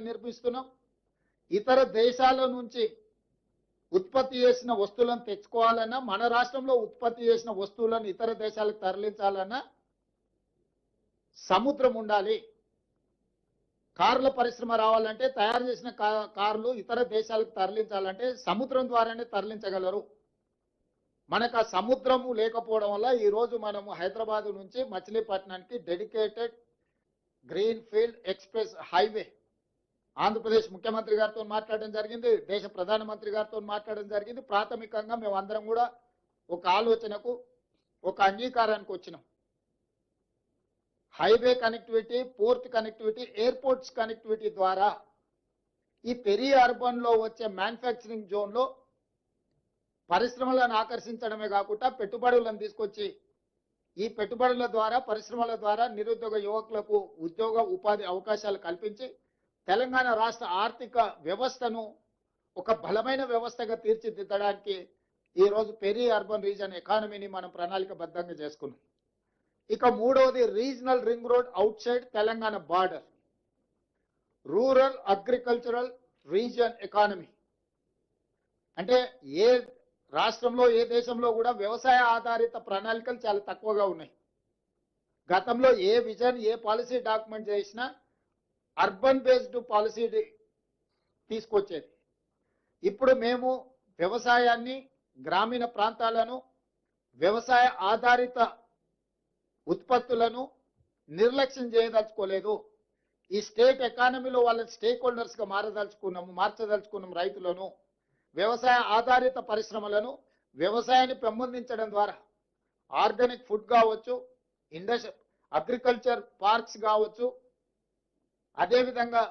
నిర్మిస్తున్నాం. ఇతర దేశాల నుంచి ఉత్పత్తి చేసిన వస్తువులను తెచ్చుకోవాలన్నా, మన రాష్ట్రంలో ఉత్పత్తి చేసిన వస్తువులను ఇతర దేశాలకు తరలించాలన్నా సముద్రం ఉండాలి. కార్ల పరిశ్రమ రావాలంటే, తయారు చేసిన కార్లు ఇతర దేశాలకు తరలించాలంటే సముద్రం ద్వారానే తరలించగలరు. మనకు ఆ సముద్రము లేకపోవడం వల్ల ఈరోజు మనము హైదరాబాద్ నుంచి మచిలీపట్నానికి dedicated green field express highway Andhra Pradesh ముఖ్యమంత్రి గారితో మాట్లాడడం జరిగింది, దేశ ప్రధానమంత్రి గారితో మాట్లాడడం జరిగింది. ప్రాథమికంగా మేము అందరం కూడా ఒక ఆలోచనకు, ఒక అంగీకారానికి వచ్చినాం. Highway connectivity, port connectivity, airports connectivity ద్వారా ఈ పెరి అర్బన్ లో వచ్చే మ్యానుఫ్యాక్చరింగ్ జోన్ లో పరిశ్రమలను ఆకర్షించడమే కాకుండా పెట్టుబడులను తీసుకొచ్చి ఈ పెట్టుబడుల ద్వారా, పరిశ్రమల ద్వారా నిరుద్యోగ యువకులకు ఉద్యోగ ఉపాధి అవకాశాలు కల్పించి తెలంగాణ రాష్ట్ర ఆర్థిక వ్యవస్థను ఒక బలమైన వ్యవస్థగా తీర్చిదిద్దడానికి ఈరోజు పెరి అర్బన్ రీజన్ ఎకానమీని మనం ప్రణాళికబద్ధంగా చేసుకున్నాం. ఇక మూడవది regional ring road outside Telangana border, rural agricultural reason economy. అంటే ఏ రాష్ట్రంలో, ఏ దేశంలో కూడా వ్యవసాయ ఆధారిత ప్రణాళికలు చాలా తక్కువగా ఉన్నాయి. గతంలో ఏ విజన్, ఏ పాలసీ డాక్యుమెంట్ చేసినా అర్బన్ బేస్డ్ పాలసీ తీసుకొచ్చేది. ఇప్పుడు మేము వ్యవసాయాన్ని, గ్రామీణ ప్రాంతాలను, వ్యవసాయ ఆధారిత ఉత్పత్తులను నిర్లక్ష్యం చేయదలుచుకోలేదు. ఈ స్టేట్ ఎకానమీలో వాళ్ళ స్టేక్ హోల్డర్స్గా మార్చదలుచుకున్నాం రైతులను, వ్యవసాయ ఆధారిత పరిశ్రమలను. వ్యవసాయాన్ని పెంపొందించడం ద్వారా ఆర్గానిక్ ఫుడ్ కావచ్చు, అగ్రికల్చర్ పార్క్స్ కావచ్చు, అదేవిధంగా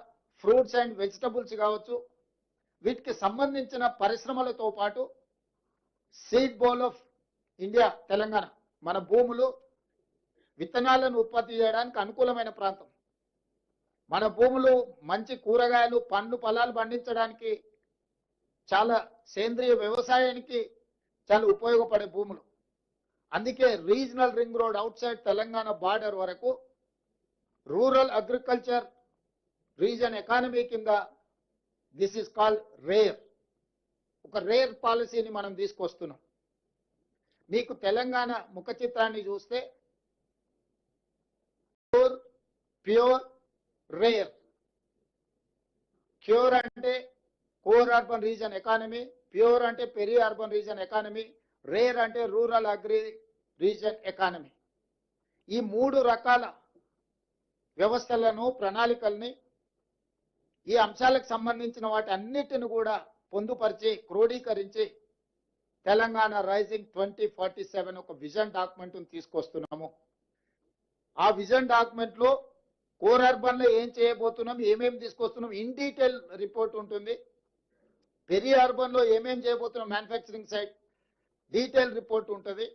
ఫ్రూట్స్ అండ్ వెజిటబుల్స్ కావచ్చు, వీటికి సంబంధించిన పరిశ్రమలతో పాటు seed bowl of India Telangana, మన భూములు విత్తనాలను ఉత్పత్తి చేయడానికి అనుకూలమైన ప్రాంతం. మన భూములు మంచి కూరగాయలు, పండ్లు, ఫలాలు పండించడానికి, చాలా సేంద్రియ వ్యవసాయానికి చాలా ఉపయోగపడే భూములు. అందుకే regional ring road outside Telangana border వరకు రూరల్ అగ్రికల్చర్ రీజన్ ఎకానమీ కింద దిస్ ఈస్ కాల్డ్ రేర్, ఒక రేర్ పాలసీని మనం తీసుకొస్తున్నాం. మీకు తెలంగాణ ముఖ చిత్రాన్ని చూస్తే ప్యూర్ రేర్. క్యూర్ అంటే core urban region economy, PURE అంటే peri urban region economy, RARE అంటే రూరల్ అగ్రి రీజన్ ఎకానమీ. ఈ మూడు రకాల వ్యవస్థలను, ప్రణాళికల్ని, ఈ అంశాలకు సంబంధించిన వాటి అన్నిటిని కూడా పొందుపరిచి, క్రోడీకరించి తెలంగాణ రైజింగ్ 2047 ఒక విజన్ డాక్యుమెంట్ తీసుకొస్తున్నాము. ఆ విజన్ డాక్యుమెంట్ లో కోర్ అర్బన్ లో ఏం చేయబోతున్నాం, ఏమేమి తీసుకొస్తున్నాం, ఇన్ డీటెయిల్ రిపోర్ట్ ఉంటుంది. పెరి అర్బన్ లో ఏమేం చేయబోతున్నాం, మ్యానుఫ్యాక్చరింగ్ సైడ్ డీటెయిల్ రిపోర్ట్ ఉంటుంది.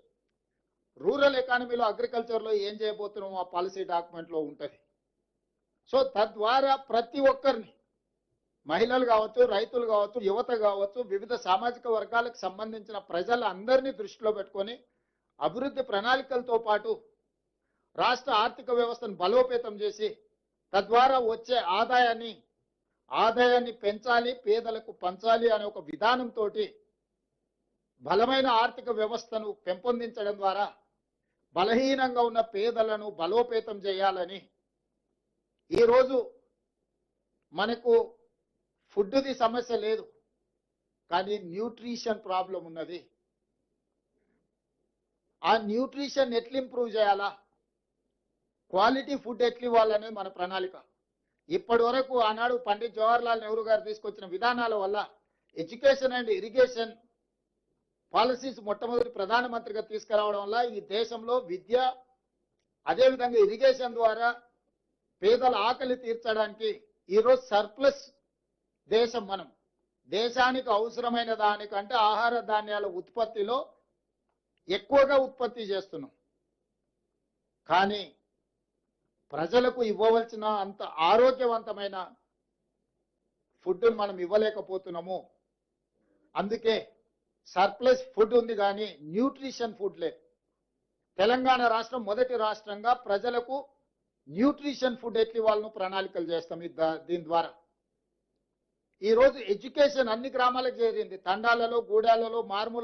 రూరల్ ఎకానమీలో, అగ్రికల్చర్ లో ఏం చేయబోతున్నాం ఆ పాలసీ డాక్యుమెంట్ లో ఉంటుంది. సో తద్వారా ప్రతి ఒక్కరిని, మహిళలు కావచ్చు, రైతులు కావచ్చు, యువత కావచ్చు, వివిధ సామాజిక వర్గాలకు సంబంధించిన ప్రజలందరినీ దృష్టిలో పెట్టుకొని అభివృద్ధి ప్రణాళికలతో పాటు రాష్ట్ర ఆర్థిక వ్యవస్థను బలోపేతం చేసి తద్వారా వచ్చే ఆదాయాన్ని పెంచాలి, పేదలకు పంచాలి అనే ఒక విధానంతో బలమైన ఆర్థిక వ్యవస్థను పెంపొందించడం ద్వారా బలహీనంగా ఉన్న పేదలను బలోపేతం చేయాలని ఈరోజు మనకు ఫుడ్ది సమస్య లేదు, కానీ న్యూట్రిషన్ ప్రాబ్లం ఉన్నది. ఆ న్యూట్రిషన్ ఎట్లా ఇంప్రూవ్ చేయాలా, క్వాలిటీ ఫుడ్ ఎట్లా ఇవ్వాలనేది మన ప్రణాళిక. ఇప్పటి వరకు ఆనాడు పండిత్ జవహర్లాల్ నెహ్రూ గారు తీసుకొచ్చిన విధానాల వల్ల ఎడ్యుకేషన్ అండ్ ఇరిగేషన్ పాలసీస్ మొట్టమొదటి ప్రధానమంత్రిగా తీసుకురావడం వల్ల ఈ దేశంలో విద్య, అదేవిధంగా ఇరిగేషన్ ద్వారా పేదల ఆకలి తీర్చడానికి ఈరోజు సర్ప్లస్ దేశం. మనం దేశానికి అవసరమైన దానికంటే ఆహార ధాన్యాల ఉత్పత్తిలో ఎక్కువగా ఉత్పత్తి చేస్తున్నాం. కానీ ప్రజలకు ఇవ్వవలసిన అంత ఆరోగ్యవంతమైన ఫుడ్ మనం ఇవ్వలేకపోతున్నాము. అందుకే సర్ప్లస్ ఫుడ్ ఉంది కానీ న్యూట్రిషన్ ఫుడ్ లేదు. తెలంగాణ రాష్ట్రం మొదటి రాష్ట్రంగా ప్రజలకు న్యూట్రిషన్ ఫుడ్ ఎట్లా ఇవ్వాలను ప్రణాళికలు చేస్తాం దీని ద్వారా. ఈ రోజు ఎడ్యుకేషన్ అన్ని గ్రామాలకు చేరింది, తండాలలో, గూడాలలో, మారుమూల